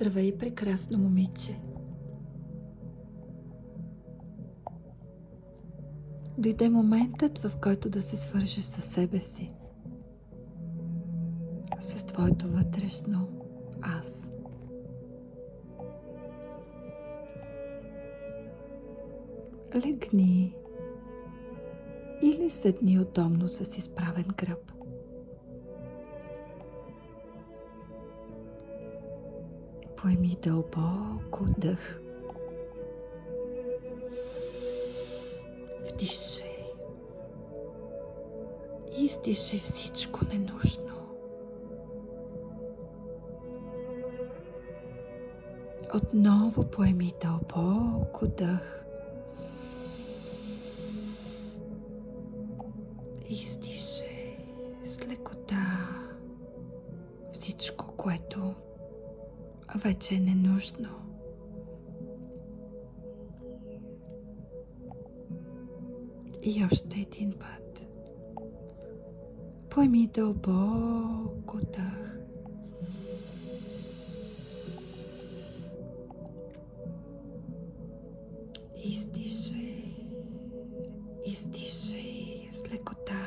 Здравей, прекрасно момиче! Дойде моментът, в който да се свържеш със себе си, с твоето вътрешно аз. Легни или седни удобно с изправен гръб. Поеми дълбоко дъх. Вдишай. Издишай всичко ненужно. Отново поеми дълбоко дъх. Издишай с лекота всичко, което вече е ненужно. И още един път. Поеми дълбоко дъх. Издишай. Издишай с лекота.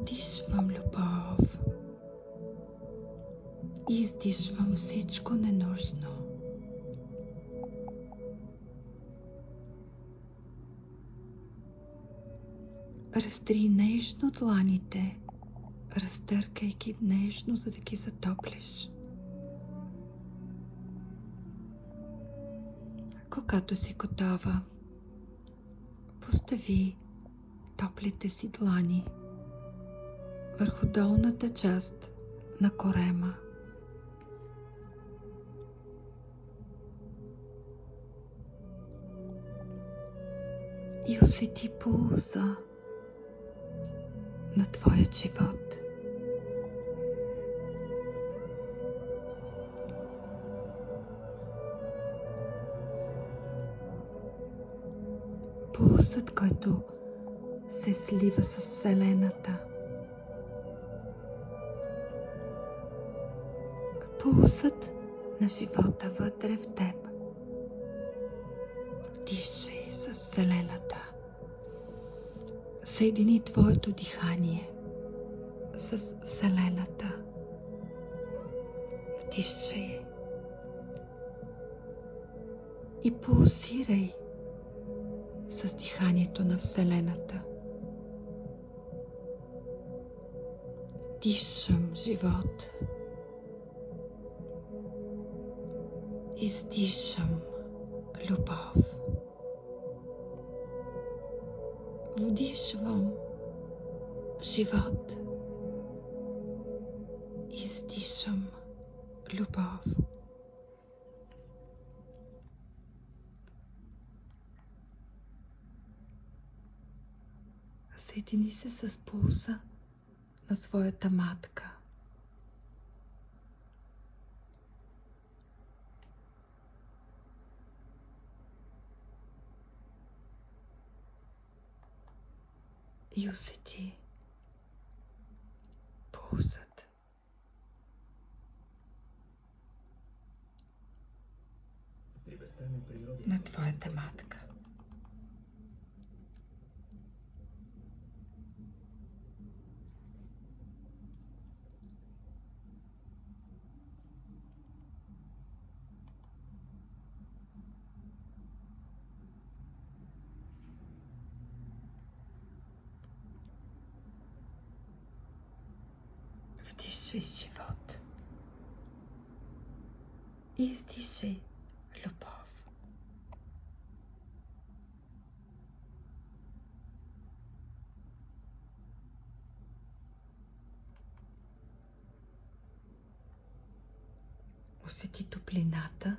Вдишвам любов. Издишвам всичко ненужно. Разтри нежно дланите, разтъркайки нежно, за да ги затоплиш. Когато си готова, постави топлите си длани върху долната част на корема. И усети пулса на твоя живот. Пулсът, който се слива с Вселената. Пулсът на живота вътре в теб. Дишай с Вселената. Съедини твоето дихание с Вселената. Вдишай и пулсирай с диханието на Вселената. Дишам живот. Издишам любов. Вдишвам живот. Издишам любов. Съедини се с пулса на своята матка. И усети пулсът. На твоята матка. Вдишай живот. Издишай любов. Усети топлината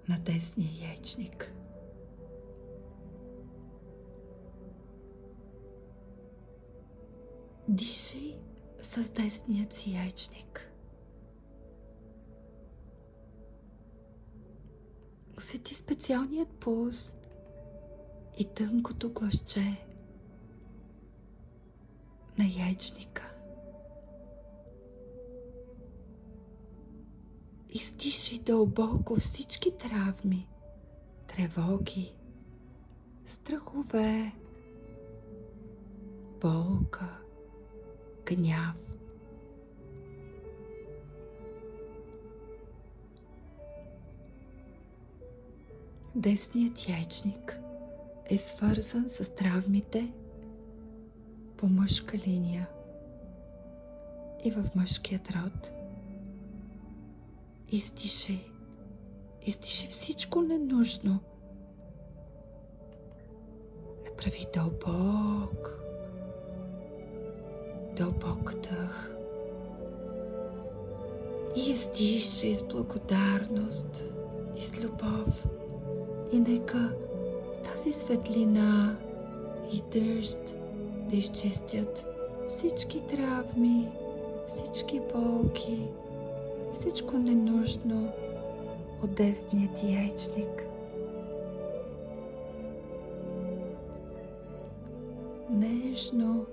на десния яйчник. Дишай с десният си яйчник. Усети специалният пулс и тънкото гласче на яйчника. Издишай дълбоко всички травми, тревоги, страхове, болка, гняв. Десният яйчник е свързан с травмите по мъжка линия и в мъжкият род. Издишай всичко ненужно. Направи дълбок дъх. Издишай с благодарност и с любов. И нека тази светлина и дъжд да изчистят всички травми, всички болки, всичко ненужно от десният яйчник. Нежно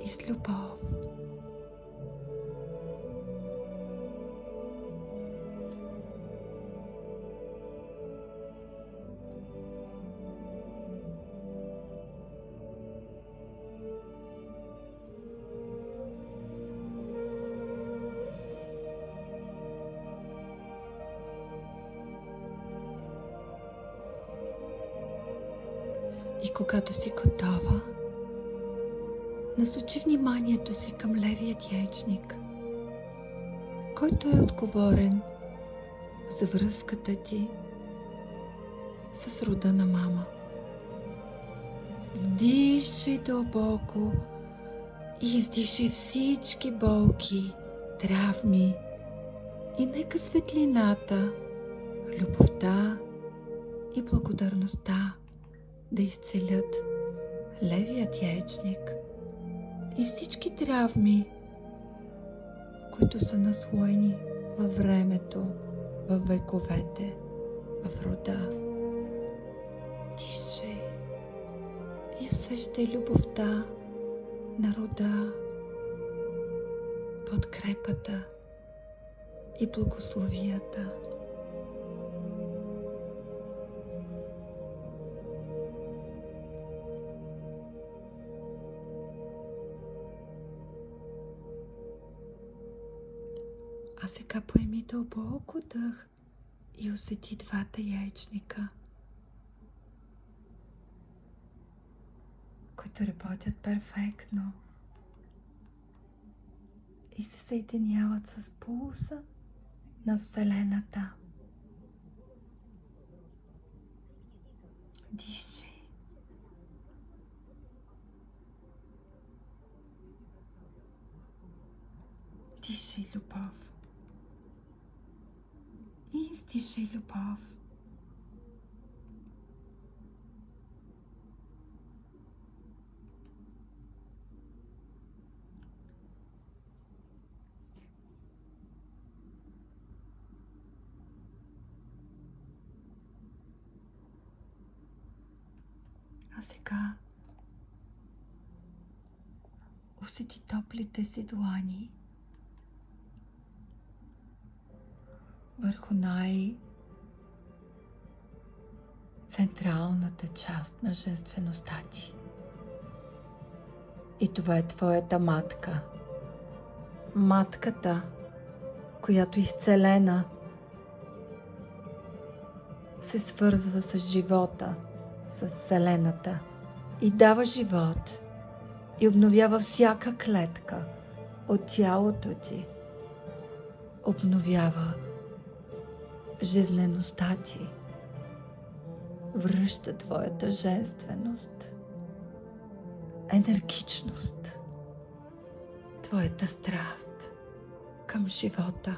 и с любов. И когато си готова, насочи вниманието си към левият яйчник, който е отговорен за връзката ти с рода на мама. Вдишай дълбоко и издишай всички болки, травми и нека светлината, любовта и благодарността да изцелят левият яйчник и всички травми, които са наслоени във времето, във вековете, в рода. Дишай и усещай любовта на рода, подкрепата и благословията. А сега поеми дълбоко дъх и усети двата яйчника, които работят перфектно и се съединяват с пулса на Вселената. Дишай. Дишай любов. И издишай любов. А сега усети топлите си длани върху централната част на женствеността ти. И това е твоята матка. Матката, която изцелена се свързва с живота, с Вселената и дава живот и обновява всяка клетка от тялото ти. Обновява жизнеността ти. Връща твоята женственост, енергичност, твоята страст към живота,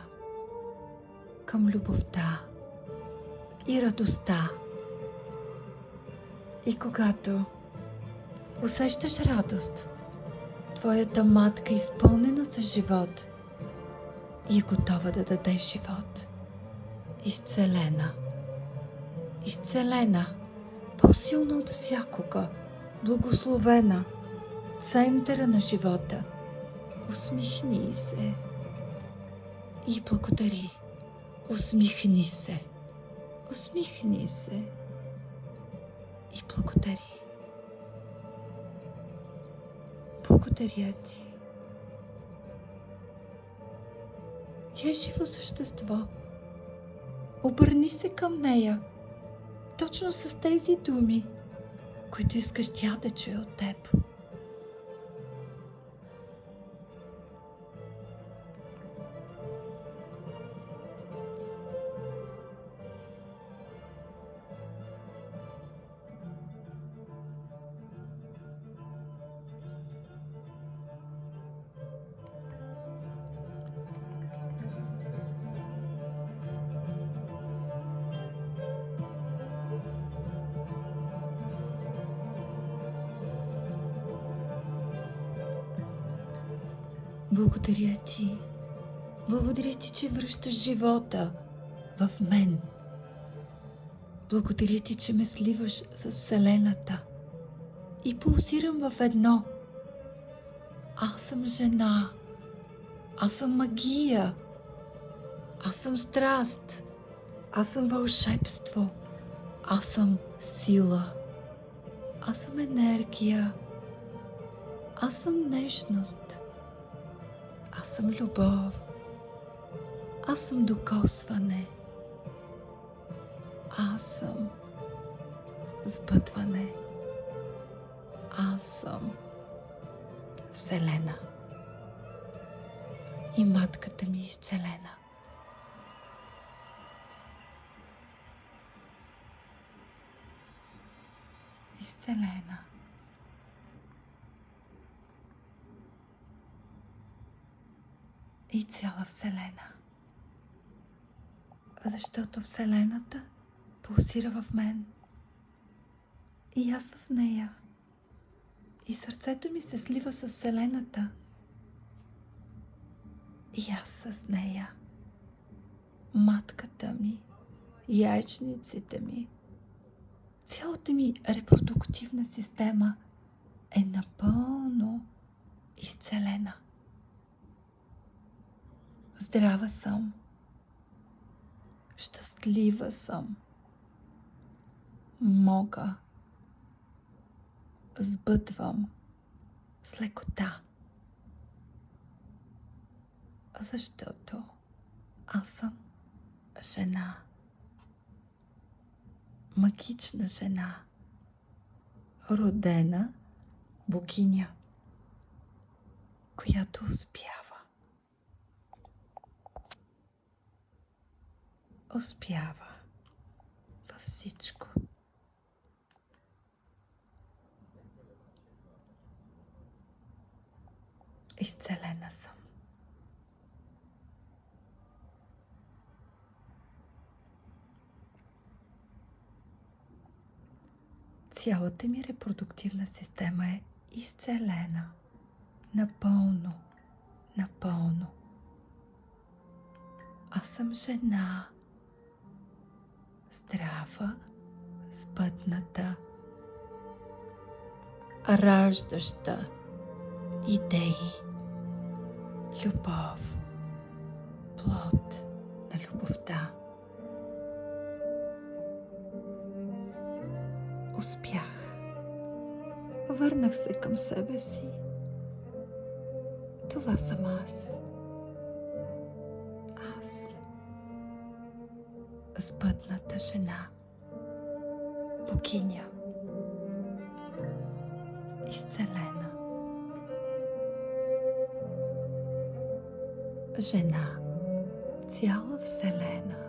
към любовта и радостта. И когато усещаш радост, твоята матка е изпълнена с живот и е готова да даде живот. Изцелена, по-силна от всякога, благословена, центъра на живота. Усмихни се и благодари. Усмихни се. Усмихни се. И благодари. Благодаря ти. Тя е живо същество. Обърни се към нея, точно с тези думи, които искаш тя да чуе от теб. Благодаря ти. Благодаря ти, че връщаш живота в мен. Благодаря ти, че ме сливаш с Вселената и пулсирам в едно. Аз съм жена. Аз съм магия. Аз съм страст. Аз съм вълшебство. Аз съм сила. Аз съм енергия. Аз съм нежност. Аз съм любов. Аз съм докосване. Аз съм сбъдване. Аз съм Вселена. И матката ми е изцелена. Изцелена. И цяла Вселена. Защото Вселената пулсира в мен. И аз в нея. И сърцето ми се слива с Вселената. И аз с нея. Матката ми, яйчниците ми, цялата ми репродуктивна система е напълно изцелена. Здрава съм. Щастлива съм. Мога. Сбъдвам с лекота. Защото аз съм жена. Магична жена. Родена богиня, която успява. Успява във всичко. Изцелена съм. Цялата ми репродуктивна система е изцелена. Напълно. Напълно. Аз съм жена. Здрава, сбъдната, раждаща идеи, любов, плод на любовта. Успях. Върнах се към себе си. Това съм аз. Сбъдната жена, богиня, изцелена, жена, цяла Вселена,